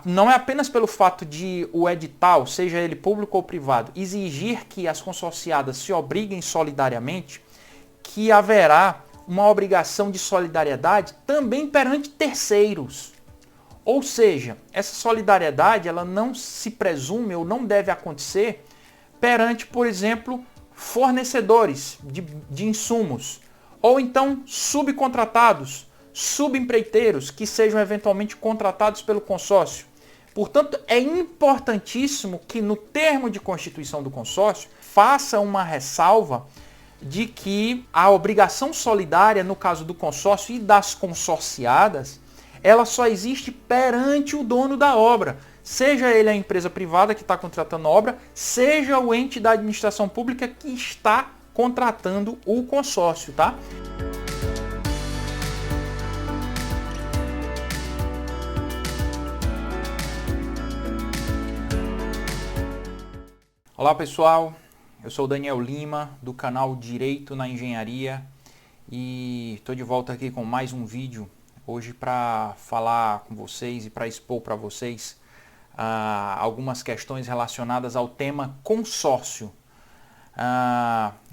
Não é apenas pelo fato de o edital, seja ele público ou privado, exigir que as consorciadas se obriguem solidariamente, que haverá uma obrigação de solidariedade também perante terceiros. Ou seja, essa solidariedade ela não se presume ou não deve acontecer perante, por exemplo, fornecedores de insumos, ou então subcontratados, subempreiteiros que sejam eventualmente contratados pelo consórcio. Portanto, é importantíssimo que no termo de constituição do consórcio faça uma ressalva de que a obrigação solidária, no caso do consórcio e das consorciadas, ela só existe perante o dono da obra, seja ele a empresa privada que está contratando a obra, seja o ente da administração pública que está contratando o consórcio, tá? Olá pessoal, eu sou o Daniel Lima do canal Direito na Engenharia e estou de volta aqui com mais um vídeo hoje para falar com vocês e para expor para vocês algumas questões relacionadas ao tema consórcio.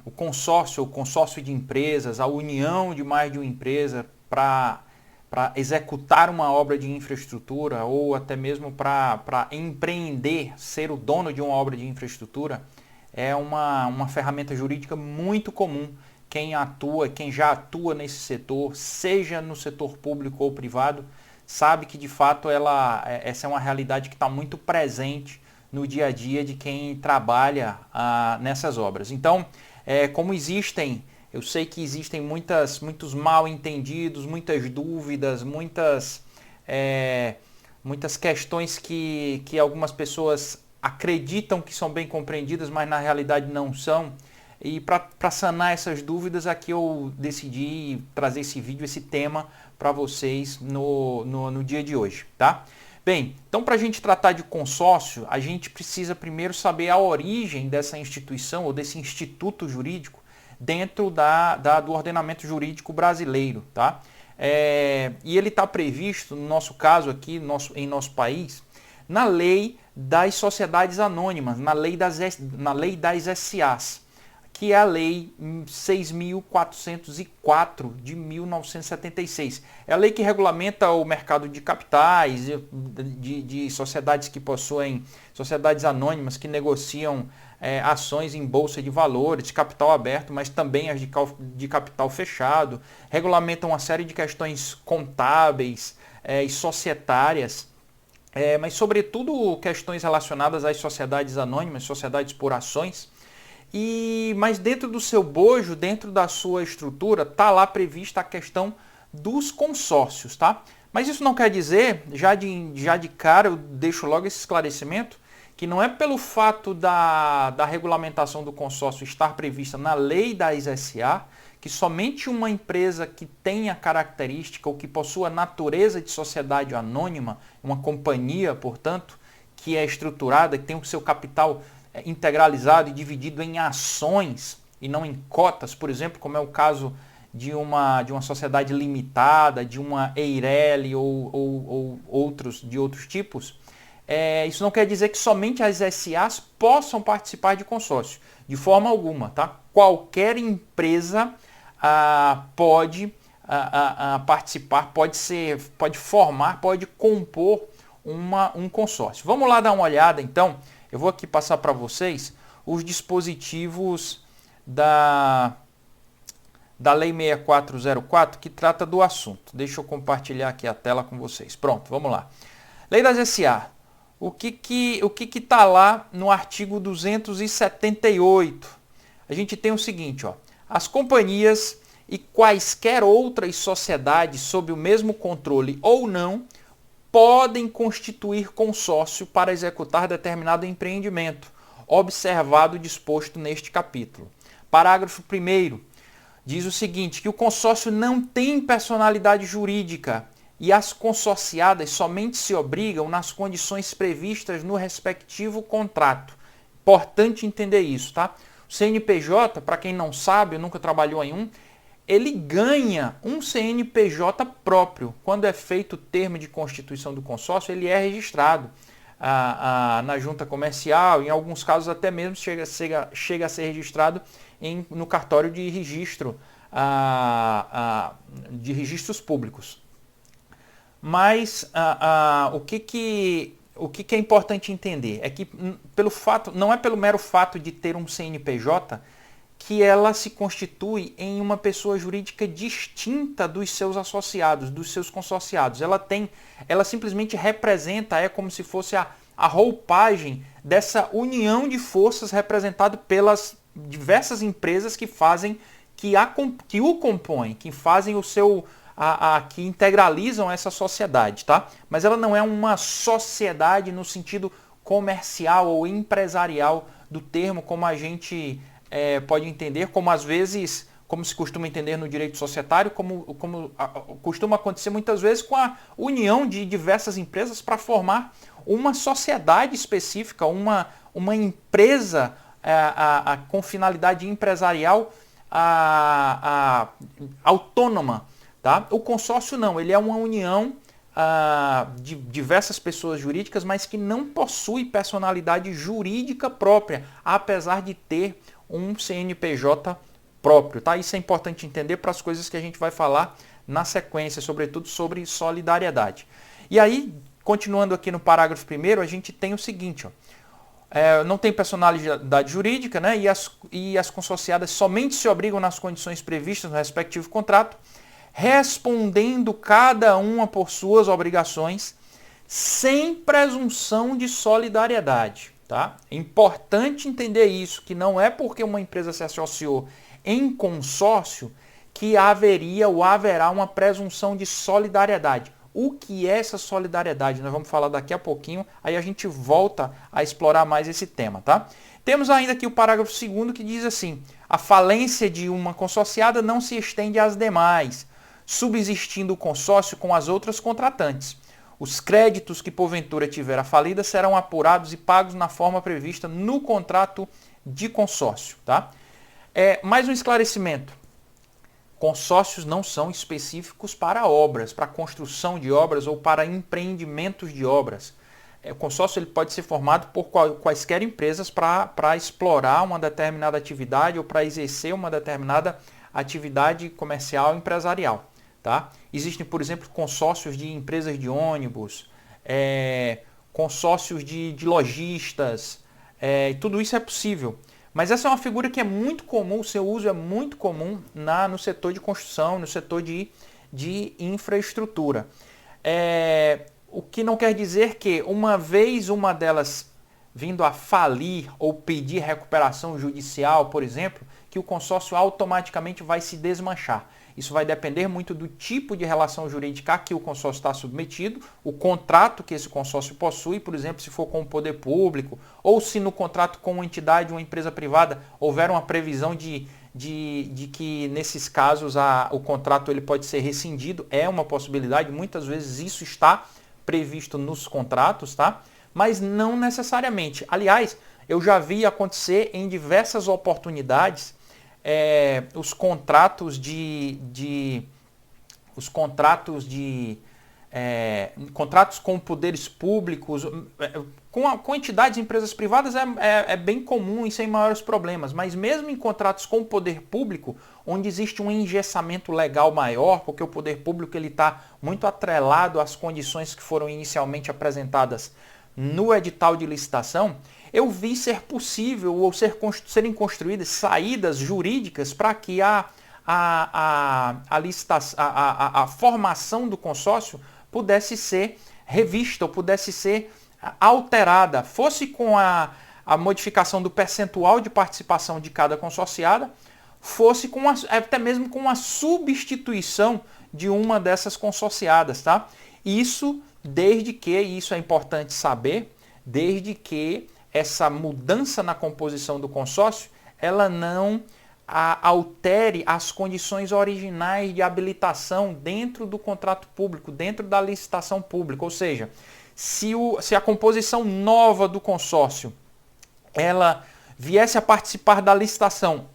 O consórcio de empresas, a união de mais de uma empresa para executar uma obra de infraestrutura ou até mesmo para empreender, ser o dono de uma obra de infraestrutura, é uma ferramenta jurídica muito comum. Quem já atua nesse setor, seja no setor público ou privado, sabe que de fato essa é uma realidade que está muito presente no dia a dia de quem trabalha nessas obras. Então, eu sei que existem muitos mal entendidos, muitas dúvidas, muitas questões que algumas pessoas acreditam que são bem compreendidas, mas na realidade não são. E para sanar essas dúvidas, aqui eu decidi trazer esse vídeo, esse tema para vocês no dia de hoje, tá? Bem, então para a gente tratar de consórcio, a gente precisa primeiro saber a origem dessa instituição ou desse instituto jurídico dentro do ordenamento jurídico brasileiro, tá? E ele está previsto, no nosso caso aqui, em nosso país, na lei das sociedades anônimas, na lei das SAs, que é a Lei 6.404 de 1976. É a lei que regulamenta o mercado de capitais, de sociedades que possuem, sociedades anônimas que negociam ações em bolsa de valores, de capital aberto, mas também as de capital fechado. Regulamentam uma série de questões contábeis e societárias, mas sobretudo questões relacionadas às sociedades anônimas, sociedades por ações. Mas dentro do seu bojo, dentro da sua estrutura, está lá prevista a questão dos consórcios, tá? Mas isso não quer dizer, já de cara eu deixo logo esse esclarecimento, que não é pelo fato da regulamentação do consórcio estar prevista na lei das SA, que somente uma empresa que tenha característica ou que possua natureza de sociedade anônima, uma companhia, portanto, que é estruturada, que tem o seu capital integralizado e dividido em ações e não em cotas, por exemplo, como é o caso de uma sociedade limitada, de uma EIRELI ou de outros tipos. Isso não quer dizer que somente as SAs possam participar de consórcio, de forma alguma, tá? Qualquer empresa pode participar, pode formar, pode compor um consórcio. Vamos lá dar uma olhada então. Eu vou aqui passar para vocês os dispositivos da Lei 6404 que trata do assunto. Deixa eu compartilhar aqui a tela com vocês. Pronto, vamos lá. Lei das SA. O que está lá no artigo 278? A gente tem o seguinte, ó. As companhias e quaisquer outras sociedades sob o mesmo controle ou não podem constituir consórcio para executar determinado empreendimento, observado o disposto neste capítulo. Parágrafo 1º diz o seguinte, que o consórcio não tem personalidade jurídica e as consorciadas somente se obrigam nas condições previstas no respectivo contrato. Importante entender isso, tá? O CNPJ, para quem não sabe, nunca trabalhou em um, ele ganha um CNPJ próprio. Quando é feito o termo de constituição do consórcio, ele é registrado na junta comercial, em alguns casos até mesmo chega a ser registrado no cartório de registro, de registros públicos. Mas o que é importante entender é que não é pelo mero fato de ter um CNPJ que ela se constitui em uma pessoa jurídica distinta dos seus associados, dos seus consorciados. Ela simplesmente representa, é como se fosse a roupagem dessa união de forças representada pelas diversas empresas que o compõem, que fazem o seu, que integralizam essa sociedade, tá? Mas ela não é uma sociedade no sentido comercial ou empresarial do termo, como a gente pode entender, como se costuma entender no direito societário, como costuma acontecer muitas vezes com a união de diversas empresas para formar uma sociedade específica, uma empresa com finalidade empresarial autônoma. Tá? O consórcio não, ele é uma união de diversas pessoas jurídicas, mas que não possui personalidade jurídica própria, apesar de ter um CNPJ próprio. Tá? Isso é importante entender para as coisas que a gente vai falar na sequência, sobretudo sobre solidariedade. E aí, continuando aqui no parágrafo 1º, a gente tem o seguinte, ó, não tem personalidade jurídica, né? E as consorciadas somente se obrigam nas condições previstas no respectivo contrato, respondendo cada uma por suas obrigações, sem presunção de solidariedade. Tá? É importante entender isso, que não é porque uma empresa se associou em consórcio que haveria ou haverá uma presunção de solidariedade. O que é essa solidariedade? Nós vamos falar daqui a pouquinho, aí a gente volta a explorar mais esse tema. Tá? Temos ainda aqui o parágrafo 2º que diz assim: a falência de uma consorciada não se estende às demais, subsistindo o consórcio com as outras contratantes. Os créditos que porventura tiver a falida serão apurados e pagos na forma prevista no contrato de consórcio. Tá? Mais um esclarecimento. Consórcios não são específicos para obras, para construção de obras ou para empreendimentos de obras. O consórcio ele pode ser formado por quaisquer empresas para explorar uma determinada atividade ou para exercer uma determinada atividade comercial e empresarial. Tá? Existem, por exemplo, consórcios de empresas de ônibus, consórcios de lojistas, tudo isso é possível. Mas essa é uma figura que é muito comum, o seu uso é muito comum no setor de construção, no setor de infraestrutura. O que não quer dizer que, uma vez uma delas vindo a falir ou pedir recuperação judicial, por exemplo, que o consórcio automaticamente vai se desmanchar. Isso vai depender muito do tipo de relação jurídica a que o consórcio está submetido, o contrato que esse consórcio possui, por exemplo, se for com o poder público, ou se no contrato com uma entidade, uma empresa privada, houver uma previsão de que nesses casos o contrato ele pode ser rescindido, é uma possibilidade, muitas vezes isso está previsto nos contratos, tá? Mas não necessariamente. Aliás, eu já vi acontecer em diversas oportunidades os contratos contratos com poderes públicos, com entidades e empresas privadas é bem comum e sem maiores problemas, mas mesmo em contratos com o poder público, onde existe um engessamento legal maior, porque o poder público está muito atrelado às condições que foram inicialmente apresentadas no edital de licitação, eu vi ser possível ou serem construídas saídas jurídicas para que a formação do consórcio pudesse ser revista ou pudesse ser alterada, fosse com a modificação do percentual de participação de cada consorciada, fosse até mesmo com a substituição de uma dessas consorciadas. Tá? Isso desde que, e isso é importante saber, desde que essa mudança na composição do consórcio, ela não altere as condições originais de habilitação dentro do contrato público, dentro da licitação pública. Ou seja, se a composição nova do consórcio ela viesse a participar da licitação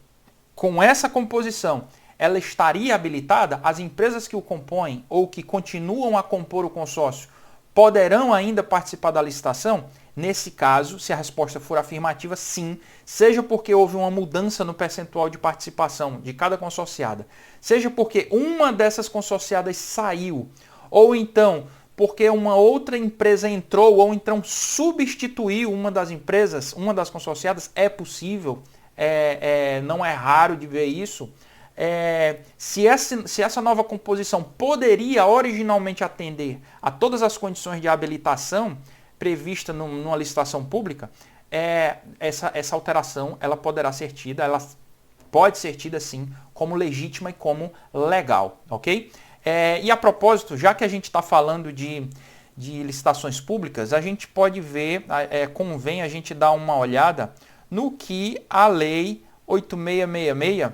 com essa composição, ela estaria habilitada? As empresas que o compõem ou que continuam a compor o consórcio poderão ainda participar da licitação? Nesse caso, se a resposta for afirmativa, sim, seja porque houve uma mudança no percentual de participação de cada consorciada, seja porque uma dessas consorciadas saiu, ou então porque uma outra empresa entrou, ou então substituiu uma das empresas, uma das consorciadas, é possível, não é raro de ver isso. Se essa nova composição poderia originalmente atender a todas as condições de habilitação prevista numa licitação pública, essa alteração ela poderá ser tida, ela pode ser tida sim como legítima e como legal, ok? E a propósito, já que a gente está falando de licitações públicas, a gente pode ver, convém a gente dar uma olhada no que a Lei 8666,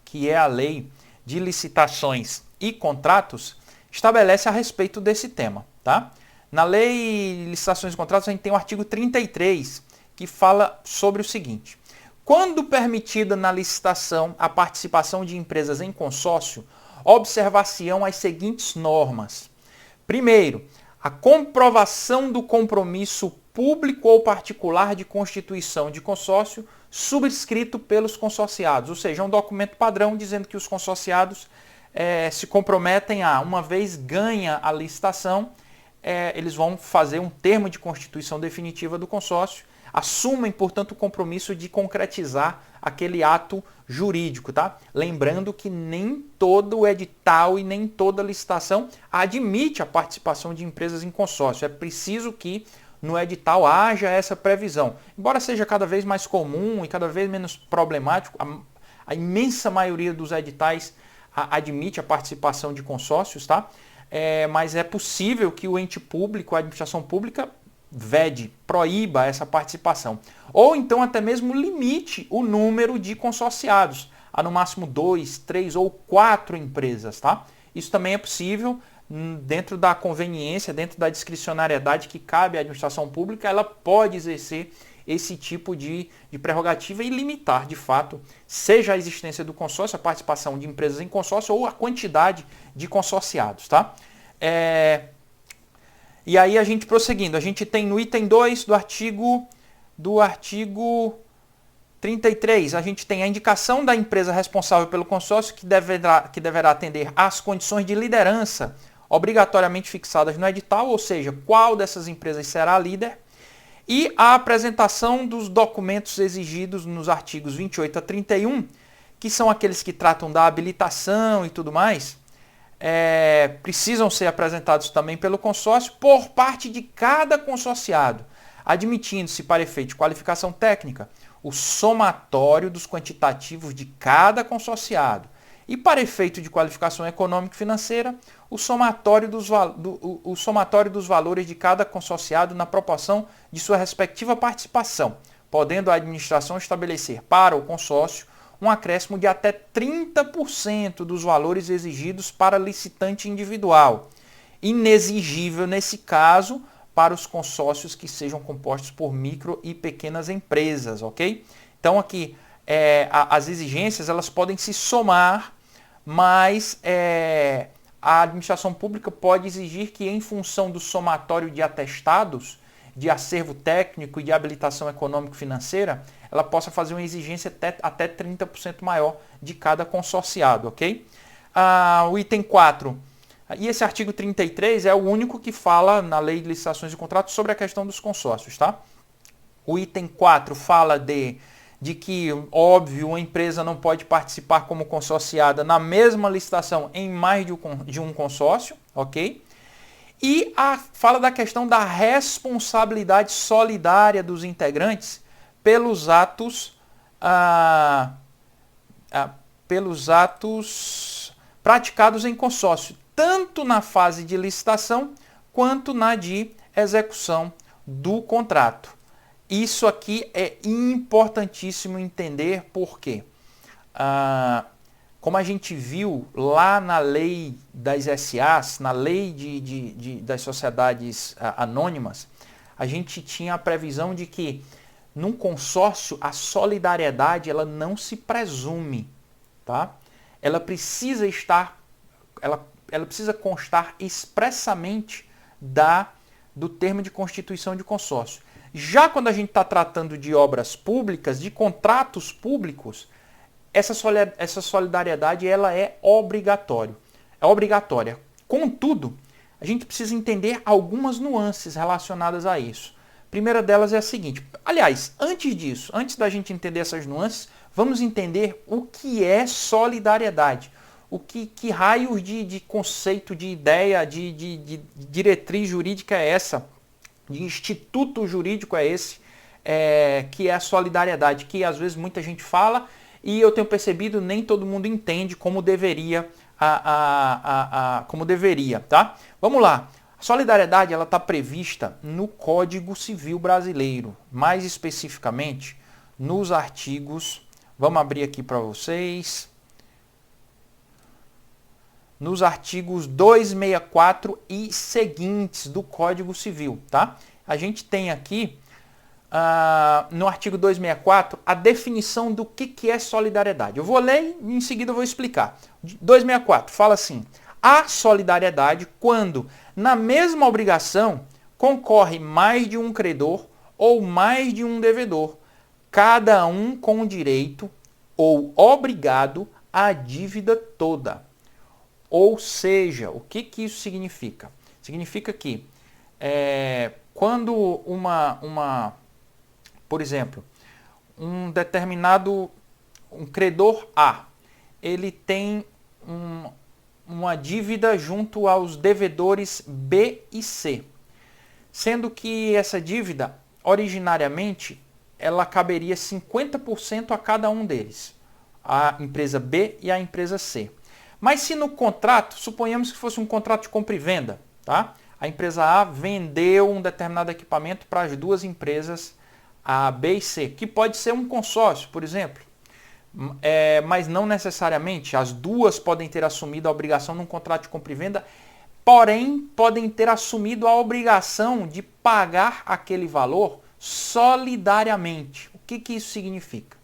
que é a Lei de Licitações e Contratos, estabelece a respeito desse tema, tá? Na Lei de Licitações e Contratos, a gente tem o artigo 33, que fala sobre o seguinte: quando permitida na licitação a participação de empresas em consórcio, observar-se-ão as seguintes normas. Primeiro, a comprovação do compromisso público ou particular de constituição de consórcio subscrito pelos consorciados, ou seja, um documento padrão dizendo que os consorciados se comprometem a, uma vez ganha a licitação, eles vão fazer um termo de constituição definitiva do consórcio, assumem, portanto, o compromisso de concretizar aquele ato jurídico, tá? Lembrando que nem todo o edital e nem toda licitação admite a participação de empresas em consórcio. É preciso que no edital haja essa previsão. Embora seja cada vez mais comum e cada vez menos problemático, a imensa maioria dos editais admite a participação de consórcios, tá? Mas é possível que o ente público, a administração pública, vede, proíba essa participação. Ou então até mesmo limite o número de consorciados a no máximo 2, 3 ou 4 empresas, tá? Isso também é possível dentro da conveniência, dentro da discricionariedade que cabe à administração pública, ela pode exercer esse tipo de prerrogativa e limitar, de fato, seja a existência do consórcio, a participação de empresas em consórcio ou a quantidade de consorciados, tá? E aí a gente prosseguindo, a gente tem no item 2 do artigo 33, a gente tem a indicação da empresa responsável pelo consórcio que deverá atender às condições de liderança obrigatoriamente fixadas no edital, ou seja, qual dessas empresas será a líder, e a apresentação dos documentos exigidos nos artigos 28 a 31, que são aqueles que tratam da habilitação e tudo mais, precisam ser apresentados também pelo consórcio por parte de cada consorciado, admitindo-se para efeito de qualificação técnica o somatório dos quantitativos de cada consorciado e para efeito de qualificação econômica e financeira o somatório dos valores de cada consorciado na proporção de sua respectiva participação, podendo a administração estabelecer para o consórcio um acréscimo de até 30% dos valores exigidos para licitante individual, inexigível nesse caso para os consórcios que sejam compostos por micro e pequenas empresas, ok? Então aqui as exigências elas podem se somar, mas a administração pública pode exigir que em função do somatório de atestados, de acervo técnico e de habilitação econômico-financeira, ela possa fazer uma exigência até 30% maior de cada consorciado, ok? O item 4, e esse artigo 33 é o único que fala na Lei de Licitações e Contratos sobre a questão dos consórcios, tá? O item 4 fala de que, óbvio, uma empresa não pode participar como consorciada na mesma licitação em mais de um consórcio, ok? E fala da questão da responsabilidade solidária dos integrantes pelos atos praticados em consórcio, tanto na fase de licitação quanto na de execução do contrato. Isso aqui é importantíssimo entender porque, como a gente viu lá na lei das SAs, na lei das sociedades anônimas, a gente tinha a previsão de que num consórcio a solidariedade ela não se presume, tá? ela precisa ela precisa constar expressamente do termo de constituição de consórcio. Já quando a gente está tratando de obras públicas, de contratos públicos, essa solidariedade ela é obrigatória. Contudo, a gente precisa entender algumas nuances relacionadas a isso. A primeira delas é a seguinte. Aliás, antes disso, antes da gente entender essas nuances, vamos entender o que é solidariedade. Que raios de conceito, de ideia, de diretriz jurídica é essa? De instituto jurídico é esse? Que é a solidariedade, que às vezes muita gente fala e eu tenho percebido nem todo mundo entende como deveria, tá? Vamos lá. A solidariedade ela está prevista no Código Civil Brasileiro, mais especificamente nos artigos, vamos abrir aqui para vocês, nos artigos 264 e seguintes do Código Civil, tá? A gente tem aqui, no artigo 264, a definição do que é solidariedade. Eu vou ler e em seguida eu vou explicar. 264 fala assim: há solidariedade quando, na mesma obrigação, concorre mais de um credor ou mais de um devedor, cada um com direito ou obrigado à dívida toda. Ou seja, o que isso significa? Significa que quando por exemplo, um credor A, ele tem uma dívida junto aos devedores B e C, sendo que essa dívida, originariamente, ela caberia 50% a cada um deles, a empresa B e a empresa C. Mas se no contrato, suponhamos que fosse um contrato de compra e venda, tá? A empresa A vendeu um determinado equipamento para as duas empresas A, B e C, que pode ser um consórcio, por exemplo. Mas não necessariamente. As duas podem ter assumido a obrigação num contrato de compra e venda, porém podem ter assumido a obrigação de pagar aquele valor solidariamente. O que isso significa?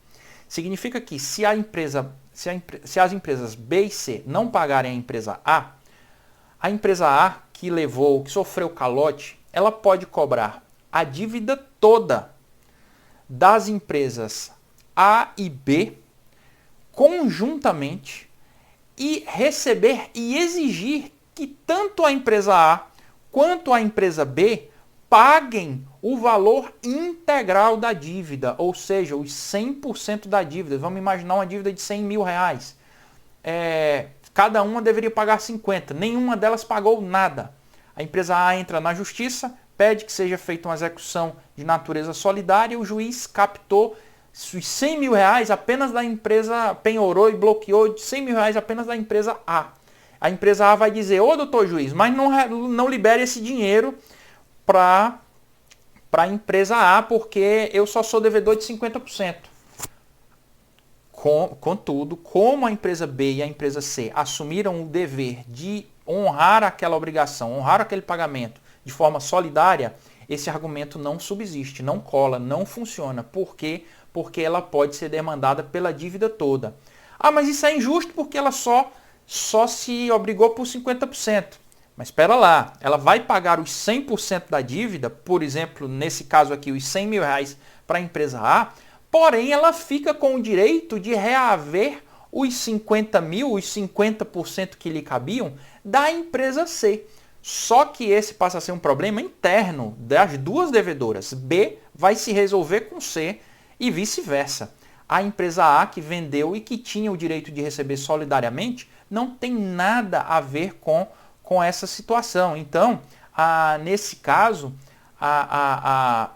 Significa que se as empresas B e C não pagarem a empresa A que sofreu calote, ela pode cobrar a dívida toda das empresas A e B conjuntamente e receber e exigir que tanto a empresa A quanto a empresa B paguem o valor integral da dívida, ou seja, os 100% da dívida. Vamos imaginar uma dívida de 100 mil reais. Cada uma deveria pagar 50. Nenhuma delas pagou nada. A empresa A entra na justiça, pede que seja feita uma execução de natureza solidária e o juiz captou os 100 mil reais apenas da empresa, penhorou e bloqueou 100 mil reais apenas da empresa A. A empresa A vai dizer: ô doutor juiz, mas não libere esse dinheiro para a empresa A, porque eu só sou devedor de 50%. Contudo, como a empresa B e a empresa C assumiram o dever de honrar aquela obrigação, honrar aquele pagamento de forma solidária, esse argumento não subsiste, não cola, não funciona. Por quê? Porque ela pode ser demandada pela dívida toda. Ah, mas isso é injusto porque ela só se obrigou por 50%. Mas espera lá, ela vai pagar os 100% da dívida, por exemplo, nesse caso aqui, os 100 mil reais para a empresa A, porém ela fica com o direito de reaver os 50 mil, os 50% que lhe cabiam da empresa C. Só que esse passa a ser um problema interno das duas devedoras. B vai se resolver com C e vice-versa. A empresa A que vendeu e que tinha o direito de receber solidariamente não tem nada a ver com essa situação. Então, nesse caso, a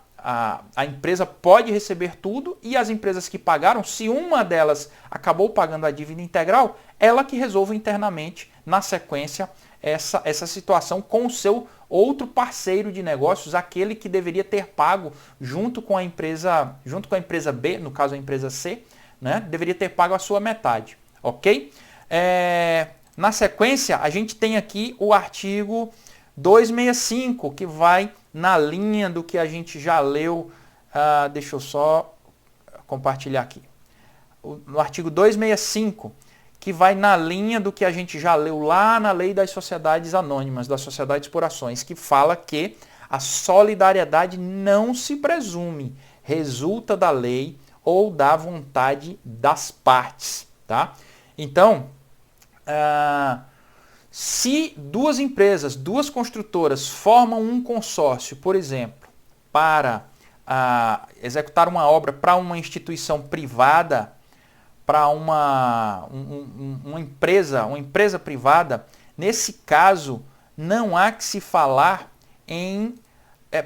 empresa pode receber tudo e as empresas que pagaram, se uma delas acabou pagando a dívida integral, ela que resolve internamente, na sequência, essa situação com o seu outro parceiro de negócios, aquele que deveria ter pago junto com a empresa B, no caso a empresa C, né, deveria ter pago a sua metade. Ok? Na sequência, a gente tem aqui o artigo 265, que vai na linha do que a gente já leu. Deixa eu só compartilhar aqui. No artigo 265, que vai na linha do que a gente já leu lá na lei das sociedades anônimas, das sociedades por ações, que fala que a solidariedade não se presume, resulta da lei ou da vontade das partes, tá? Então, se duas empresas, duas construtoras formam um consórcio, por exemplo, para executar uma obra para uma instituição privada, para uma empresa privada, nesse caso não há que se falar em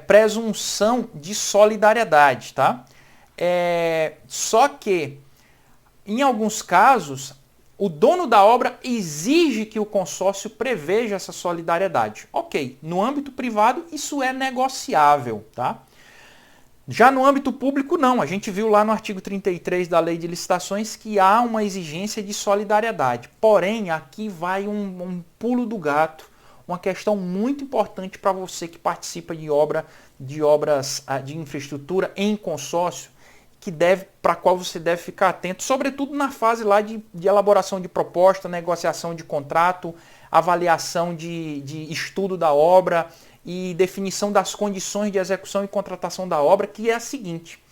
presunção de solidariedade, tá? Só que, em alguns casos, o dono da obra exige que o consórcio preveja essa solidariedade. Ok, no âmbito privado isso é negociável, tá? Já no âmbito público, não. A gente viu lá no artigo 33 da Lei de Licitações que há uma exigência de solidariedade. Porém, aqui vai um pulo do gato, uma questão muito importante para você que participa de obras de infraestrutura em consórcio, para a qual você deve ficar atento, sobretudo na fase lá de elaboração de proposta, negociação de contrato, avaliação de estudo da obra e definição das condições de execução e contratação da obra, que é a seguinte: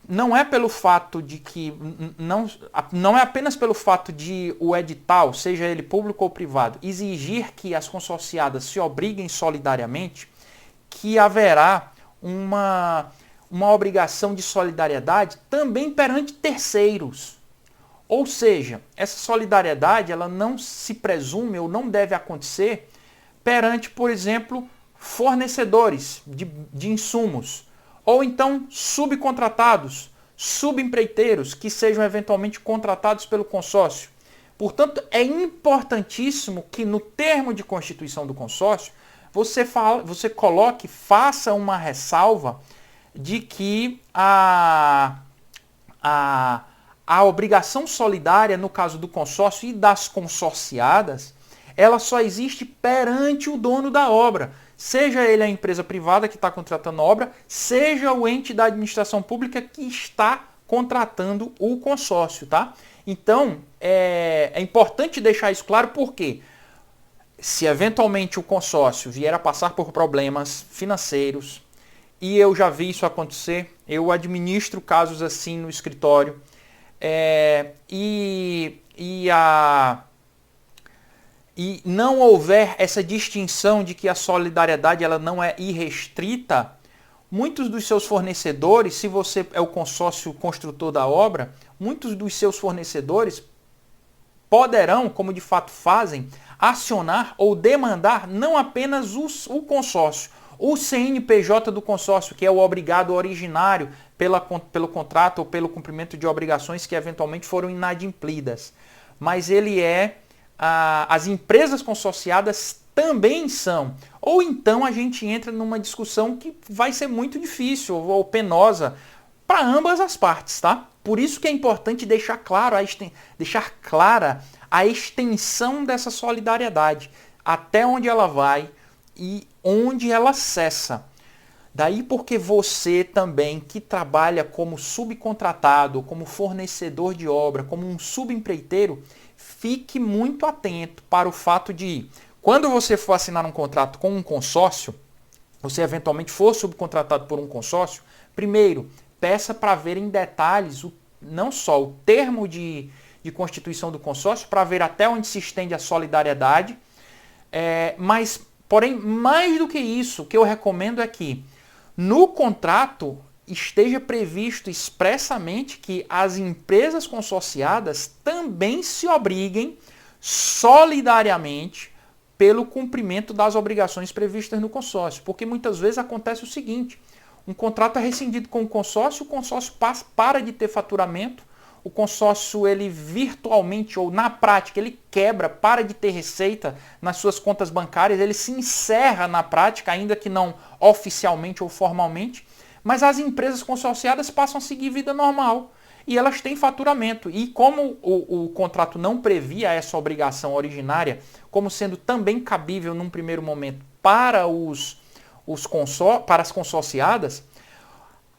não é pelo fato de que não é apenas pelo fato de o edital, seja ele público ou privado, exigir que as consorciadas se obriguem solidariamente, que haverá uma obrigação de solidariedade também perante terceiros. Ou seja, essa solidariedade ela não se presume ou não deve acontecer perante, por exemplo, fornecedores de insumos, ou então subcontratados, subempreiteiros que sejam eventualmente contratados pelo consórcio. Portanto, é importantíssimo que no termo de constituição do consórcio você coloque, faça uma ressalva de que a obrigação solidária, no caso do consórcio e das consorciadas, ela só existe perante o dono da obra. Seja ele a empresa privada que está contratando a obra, seja o ente da administração pública que está contratando o consórcio, tá? Então, é importante deixar isso claro porque se eventualmente o consórcio vier a passar por problemas financeiros, e eu já vi isso acontecer, eu administro casos assim no escritório, e não houver essa distinção de que a solidariedade ela não é irrestrita, muitos dos seus fornecedores, se você é o consórcio construtor da obra, muitos dos seus fornecedores poderão, como de fato fazem, acionar ou demandar não apenas o consórcio, o CNPJ do consórcio, que é o obrigado originário pelo contrato ou pelo cumprimento de obrigações que eventualmente foram inadimplidas, mas ele as empresas consorciadas também são. Ou então a gente entra numa discussão que vai ser muito difícil ou penosa para ambas as partes, tá? Por isso que é importante deixar clara a extensão dessa solidariedade, até onde ela vai e onde ela cessa. Daí porque você também que trabalha como subcontratado, como fornecedor de obra, como um subempreiteiro, fique muito atento para o fato de, quando você for assinar um contrato com um consórcio, você eventualmente for subcontratado por um consórcio, primeiro, peça para ver em detalhes não só o termo de constituição do consórcio, para ver até onde se estende a solidariedade, mas, porém, mais do que isso, o que eu recomendo é que no contrato esteja previsto expressamente que as empresas consorciadas também se obriguem solidariamente pelo cumprimento das obrigações previstas no consórcio. Porque muitas vezes acontece o seguinte: um contrato é rescindido com o consórcio para de ter faturamento, o consórcio ele virtualmente ou na prática ele quebra, para de ter receita nas suas contas bancárias, ele se encerra na prática, ainda que não oficialmente ou formalmente, mas as empresas consorciadas passam a seguir vida normal e elas têm faturamento. E como o contrato não previa essa obrigação originária, como sendo também cabível num primeiro momento para as consorciadas,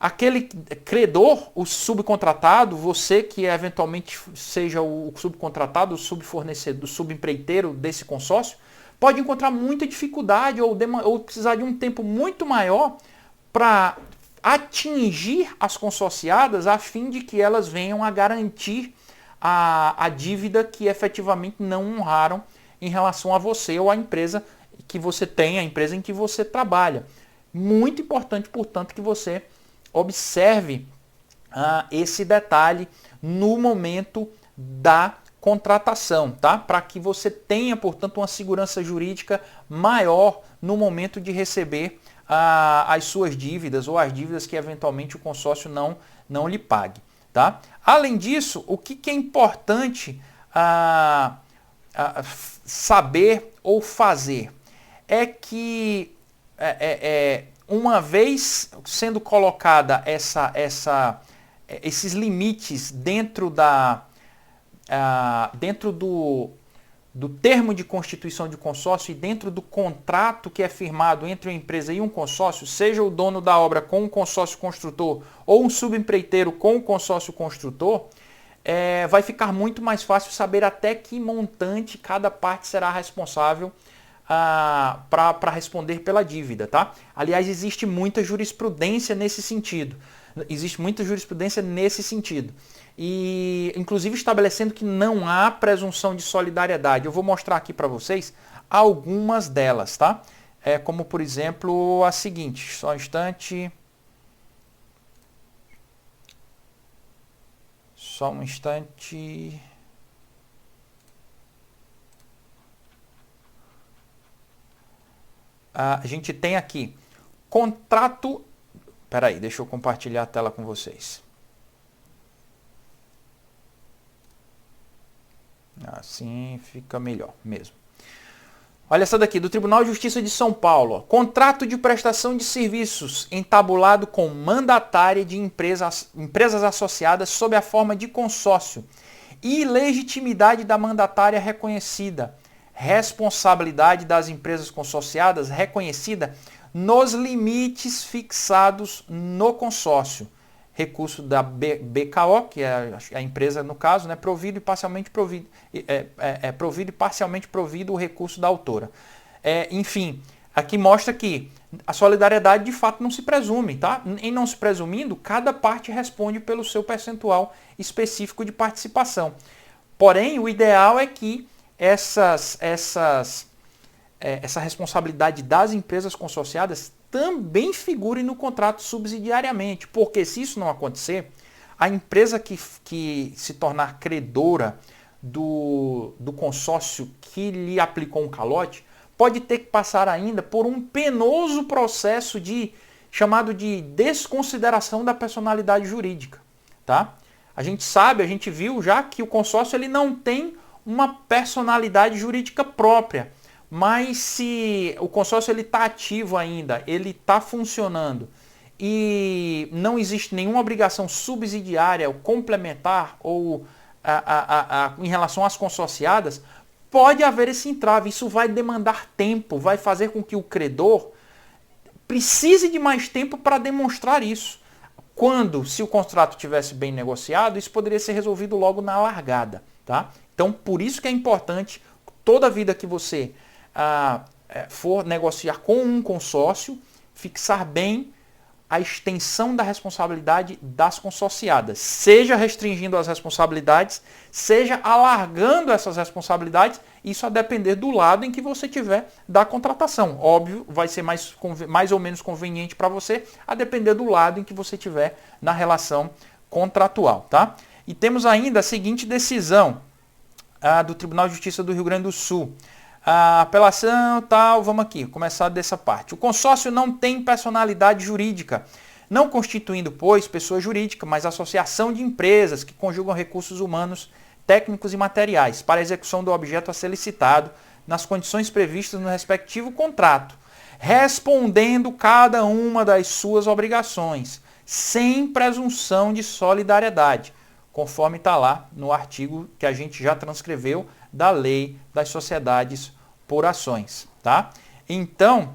aquele credor, o subcontratado, você que eventualmente seja o subcontratado, o subfornecedor, o subempreiteiro desse consórcio, pode encontrar muita dificuldade ou precisar de um tempo muito maior para atingir as consorciadas a fim de que elas venham a garantir a dívida que efetivamente não honraram em relação a você ou à empresa que você tem, a empresa em que você trabalha. Muito importante, portanto, que você observe esse detalhe no momento da contratação, tá? Para que você tenha, portanto, uma segurança jurídica maior no momento de receber as suas dívidas ou as dívidas que eventualmente o consórcio não lhe pague, tá? Além disso, o que é importante saber ou fazer é que uma vez sendo colocada esses limites dentro do termo de constituição de consórcio e dentro do contrato que é firmado entre uma empresa e um consórcio, seja o dono da obra com o consórcio construtor ou um subempreiteiro com o consórcio construtor, vai ficar muito mais fácil saber até que montante cada parte será responsável para responder pela dívida, tá? Aliás, existe muita jurisprudência nesse sentido. E, inclusive, estabelecendo que não há presunção de solidariedade. Eu vou mostrar aqui para vocês algumas delas, tá? Como, por exemplo, a seguinte. Só um instante. Só um instante. A gente tem aqui contrato. Peraí, deixa eu compartilhar a tela com vocês. Assim fica melhor mesmo. Olha essa daqui, do Tribunal de Justiça de São Paulo. Ó. Contrato de prestação de serviços entabulado com mandatária de empresas associadas sob a forma de consórcio. Ilegitimidade da mandatária reconhecida. Responsabilidade das empresas consorciadas reconhecida nos limites fixados no consórcio. Recurso da BKO, que é a empresa no caso, né, provido e parcialmente provido, o recurso da autora. Enfim, aqui mostra que a solidariedade de fato não se presume, tá? Em não se presumindo, cada parte responde pelo seu percentual específico de participação. Porém, o ideal é que essa responsabilidade das empresas consorciadas também figure no contrato subsidiariamente, porque se isso não acontecer, a empresa que se tornar credora do consórcio que lhe aplicou um calote pode ter que passar ainda por um penoso processo chamado de desconsideração da personalidade jurídica, tá? A gente viu já que o consórcio ele não tem uma personalidade jurídica própria. Mas se o consórcio está ativo ainda, ele está funcionando e não existe nenhuma obrigação subsidiária ou complementar ou em relação às consorciadas, pode haver esse entrave. Isso vai demandar tempo, vai fazer com que o credor precise de mais tempo para demonstrar isso. Se o contrato tivesse bem negociado, isso poderia ser resolvido logo na largada. Tá? Então, por isso que é importante, toda vida que você for negociar com um consórcio, fixar bem a extensão da responsabilidade das consorciadas, seja restringindo as responsabilidades, seja alargando essas responsabilidades, isso a depender do lado em que você tiver da contratação. Óbvio, vai ser mais ou menos conveniente para você, a depender do lado em que você tiver na relação contratual. Tá? E temos ainda a seguinte decisão do Tribunal de Justiça do Rio Grande do Sul. A apelação, vamos aqui, começar dessa parte. O consórcio não tem personalidade jurídica, não constituindo, pois, pessoa jurídica, mas associação de empresas que conjugam recursos humanos, técnicos e materiais para a execução do objeto a ser licitado nas condições previstas no respectivo contrato, respondendo cada uma das suas obrigações, sem presunção de solidariedade, conforme está lá no artigo que a gente já transcreveu da Lei das Sociedades por Ações. Tá? Então,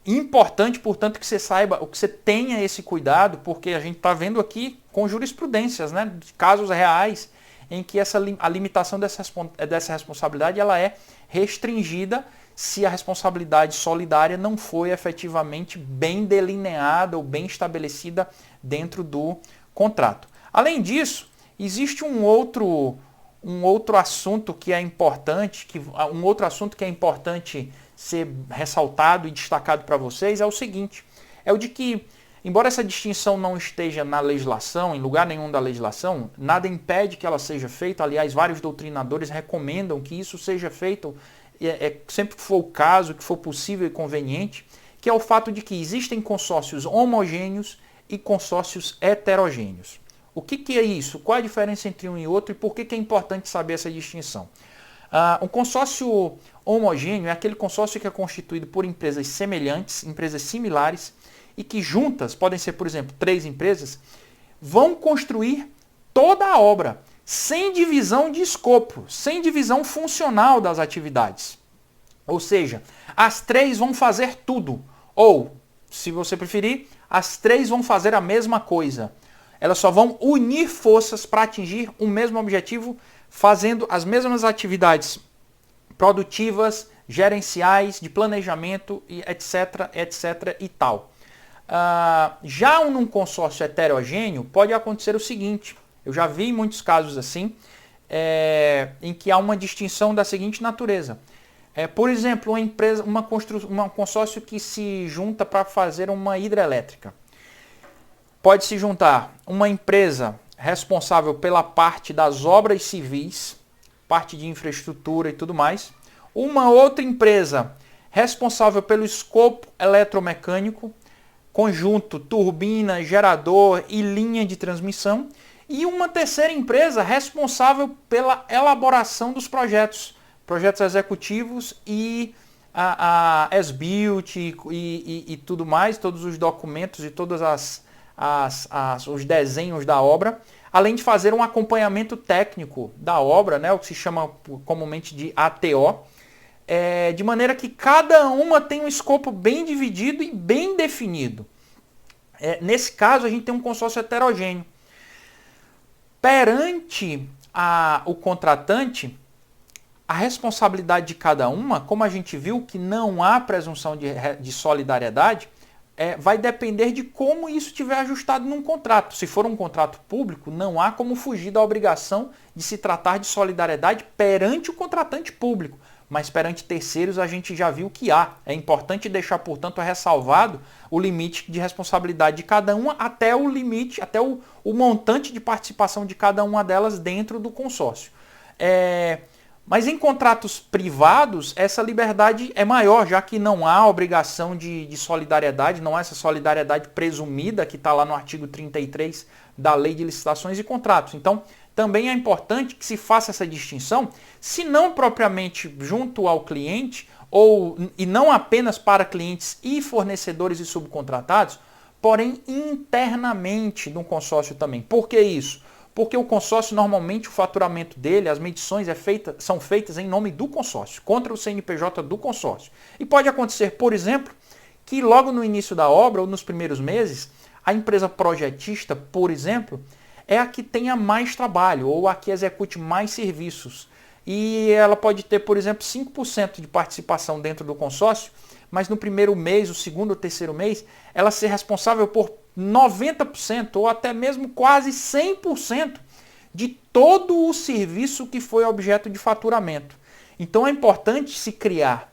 Importante, portanto, que você saiba, que você tenha esse cuidado, porque a gente está vendo aqui com jurisprudências, né, de casos reais em que a limitação dessa responsabilidade ela é restringida se a responsabilidade solidária não foi efetivamente bem delineada ou bem estabelecida dentro do contrato. Além disso, existe um outro assunto que é importante, ser ressaltado e destacado para vocês, é o seguinte, é o de que, embora essa distinção não esteja na legislação, em lugar nenhum da legislação, nada impede que ela seja feita. Aliás, vários doutrinadores recomendam que isso seja feito sempre que for o caso, que for possível e conveniente, que é o fato de que existem consórcios homogêneos e consórcios heterogêneos. O que é isso? Qual a diferença entre um e outro e por que é importante saber essa distinção? Um consórcio homogêneo é aquele consórcio que é constituído por empresas semelhantes, empresas similares, e que juntas, podem ser, por exemplo, 3 empresas, vão construir toda a obra, sem divisão de escopo, sem divisão funcional das atividades. Ou seja, as 3 vão fazer tudo. Ou, se você preferir, as 3 vão fazer a mesma coisa. Elas só vão unir forças para atingir o mesmo objetivo, fazendo as mesmas atividades produtivas, gerenciais, de planejamento, etc, etc e tal. Já num consórcio heterogêneo, pode acontecer o seguinte, eu já vi muitos casos assim, em que há uma distinção da seguinte natureza. Por exemplo, um consórcio que se junta para fazer uma hidrelétrica. Pode se juntar uma empresa responsável pela parte das obras civis, parte de infraestrutura e tudo mais, uma outra empresa responsável pelo escopo eletromecânico, conjunto, turbina, gerador e linha de transmissão, e uma terceira empresa responsável pela elaboração dos projetos executivos e a as-built e tudo mais, todos os documentos e todos os desenhos da obra, além de fazer um acompanhamento técnico da obra, né, o que se chama comumente de ATO, de maneira que cada uma tem um escopo bem dividido e bem definido. Nesse caso, a gente tem um consórcio heterogêneo. Perante o contratante, a responsabilidade de cada uma, como a gente viu que não há presunção de solidariedade, vai depender de como isso estiver ajustado num contrato. Se for um contrato público, não há como fugir da obrigação de se tratar de solidariedade perante o contratante público. Mas perante terceiros a gente já viu que há. É importante deixar, portanto, ressalvado o limite de responsabilidade de cada uma até o limite, até o montante de participação de cada uma delas dentro do consórcio. Mas em contratos privados, essa liberdade é maior, já que não há obrigação de solidariedade, não há essa solidariedade presumida que está lá no artigo 33 da Lei de Licitações e Contratos. Então, também é importante que se faça essa distinção, se não propriamente junto ao cliente, e não apenas para clientes e fornecedores e subcontratados, porém internamente no consórcio também. Por que isso? Porque o consórcio, normalmente, o faturamento dele, as medições são feitas em nome do consórcio, contra o CNPJ do consórcio. E pode acontecer, por exemplo, que logo no início da obra, ou nos primeiros meses, a empresa projetista, por exemplo, é a que tenha mais trabalho, ou a que execute mais serviços. E ela pode ter, por exemplo, 5% de participação dentro do consórcio, mas no primeiro mês, o segundo ou terceiro mês, ela ser responsável por 90% ou até mesmo quase 100% de todo o serviço que foi objeto de faturamento. Então é importante se criar,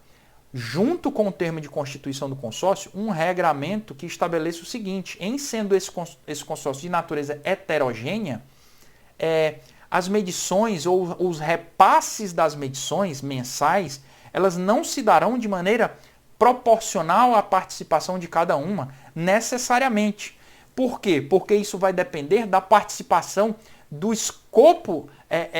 junto com o termo de constituição do consórcio, um regramento que estabeleça o seguinte: em sendo esse consórcio de natureza heterogênea, as medições ou os repasses das medições mensais, elas não se darão de maneira proporcional à participação de cada uma, necessariamente. Por quê? Porque isso vai depender da participação, do escopo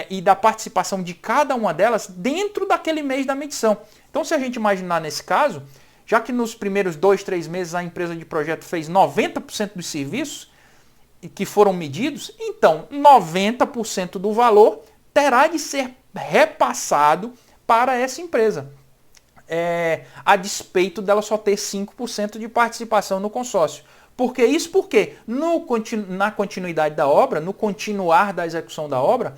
e da participação de cada uma delas dentro daquele mês da medição. Então, se a gente imaginar nesse caso, já que nos primeiros 2, 3 meses a empresa de projeto fez 90% dos serviços que foram medidos, então 90% do valor terá de ser repassado para essa empresa. a despeito dela só ter 5% de participação no consórcio. Por que isso? Porque na continuidade da obra, no continuar da execução da obra,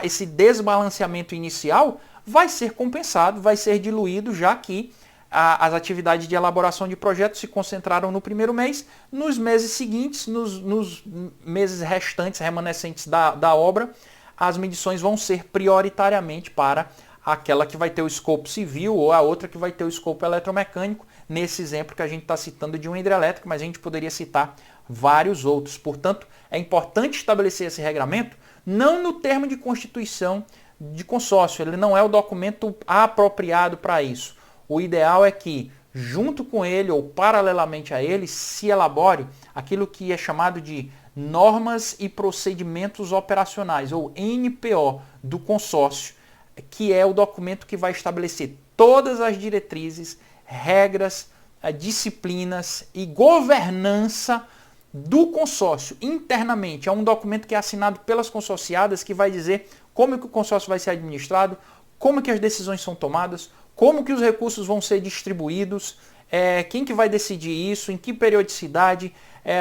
esse desbalanceamento inicial vai ser compensado, vai ser diluído, já que as atividades de elaboração de projetos se concentraram no primeiro mês. Nos meses seguintes, nos meses restantes, remanescentes da obra, as medições vão ser prioritariamente para aquela que vai ter o escopo civil ou a outra que vai ter o escopo eletromecânico, nesse exemplo que a gente está citando de uma hidrelétrica, mas a gente poderia citar vários outros. Portanto, é importante estabelecer esse regramento, não no termo de constituição de consórcio, ele não é o documento apropriado para isso. O ideal é que, junto com ele ou paralelamente a ele, se elabore aquilo que é chamado de normas e procedimentos operacionais, ou NPO, do consórcio, que é o documento que vai estabelecer todas as diretrizes, regras, disciplinas e governança do consórcio internamente. É um documento que é assinado pelas consorciadas, que vai dizer como que o consórcio vai ser administrado, como que as decisões são tomadas, como que os recursos vão ser distribuídos, quem que vai decidir isso, em que periodicidade,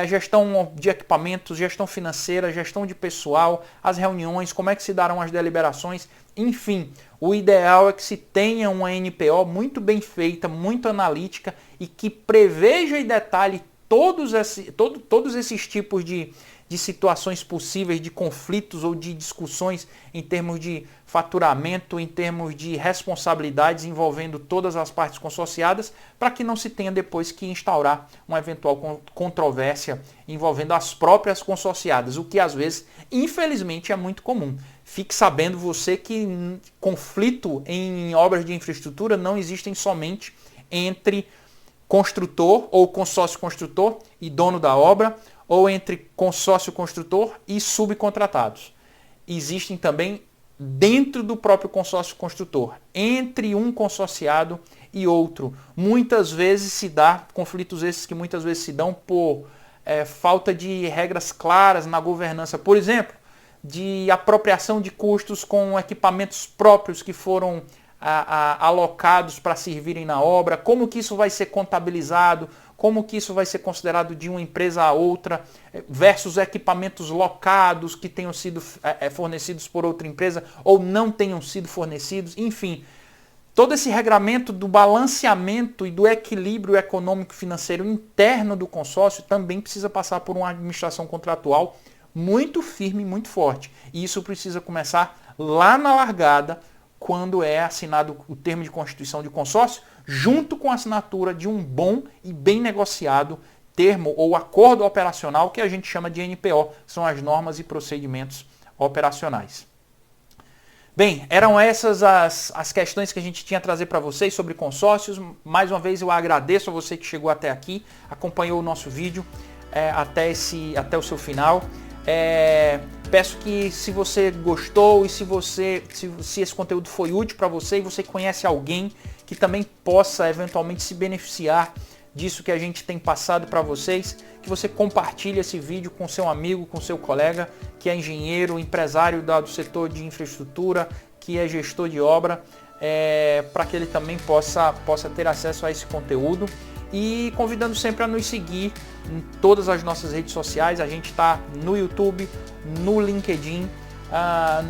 gestão de equipamentos, gestão financeira, gestão de pessoal, as reuniões, como é que se darão as deliberações, enfim. O ideal é que se tenha uma NPO muito bem feita, muito analítica e que preveja e detalhe todos esses tipos de situações possíveis, de conflitos ou de discussões em termos de faturamento, em termos de responsabilidades envolvendo todas as partes consorciadas, para que não se tenha depois que instaurar uma eventual controvérsia envolvendo as próprias consorciadas, o que às vezes, infelizmente, é muito comum. Fique sabendo você que conflito em obras de infraestrutura não existem somente entre construtor ou consórcio construtor e dono da obra, ou entre consórcio construtor e subcontratados. Existem também dentro do próprio consórcio construtor, entre um consorciado e outro. Muitas vezes se dá, conflitos esses que muitas vezes se dão por falta de regras claras na governança, por exemplo, de apropriação de custos com equipamentos próprios que foram alocados para servirem na obra, como que isso vai ser contabilizado, como que isso vai ser considerado de uma empresa a outra, versus equipamentos locados que tenham sido fornecidos por outra empresa ou não tenham sido fornecidos, enfim. Todo esse regramento do balanceamento e do equilíbrio econômico-financeiro interno do consórcio também precisa passar por uma administração contratual muito firme e muito forte. E isso precisa começar lá na largada, quando é assinado o termo de constituição de consórcio, junto com a assinatura de um bom e bem negociado termo ou acordo operacional, que a gente chama de NPO, são as normas e procedimentos operacionais. Bem, eram essas as questões que a gente tinha a trazer para vocês sobre consórcios. Mais uma vez eu agradeço a você que chegou até aqui, acompanhou o nosso vídeo até o seu final. Peço que, se você gostou e se esse conteúdo foi útil para você e você conhece alguém que também possa eventualmente se beneficiar disso que a gente tem passado para vocês, que você compartilhe esse vídeo com seu amigo, com seu colega que é engenheiro, empresário do setor de infraestrutura, que é gestor de obra, para que ele também possa ter acesso a esse conteúdo. E convidando sempre a nos seguir em todas as nossas redes sociais. A gente está no YouTube, no LinkedIn,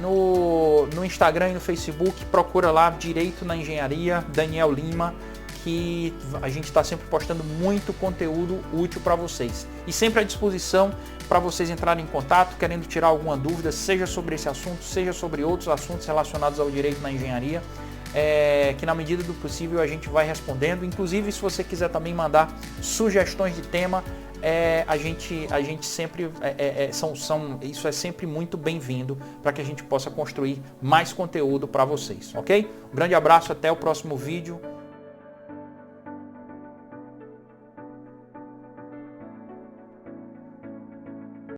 no Instagram e no Facebook. Procura lá Direito na Engenharia, Daniel Lima, que a gente está sempre postando muito conteúdo útil para vocês. E sempre à disposição para vocês entrarem em contato, querendo tirar alguma dúvida, seja sobre esse assunto, seja sobre outros assuntos relacionados ao direito na engenharia. Que na medida do possível a gente vai respondendo. Inclusive, se você quiser também mandar sugestões de tema, a gente sempre isso é sempre muito bem-vindo para que a gente possa construir mais conteúdo para vocês, ok? Um grande abraço, até o próximo vídeo.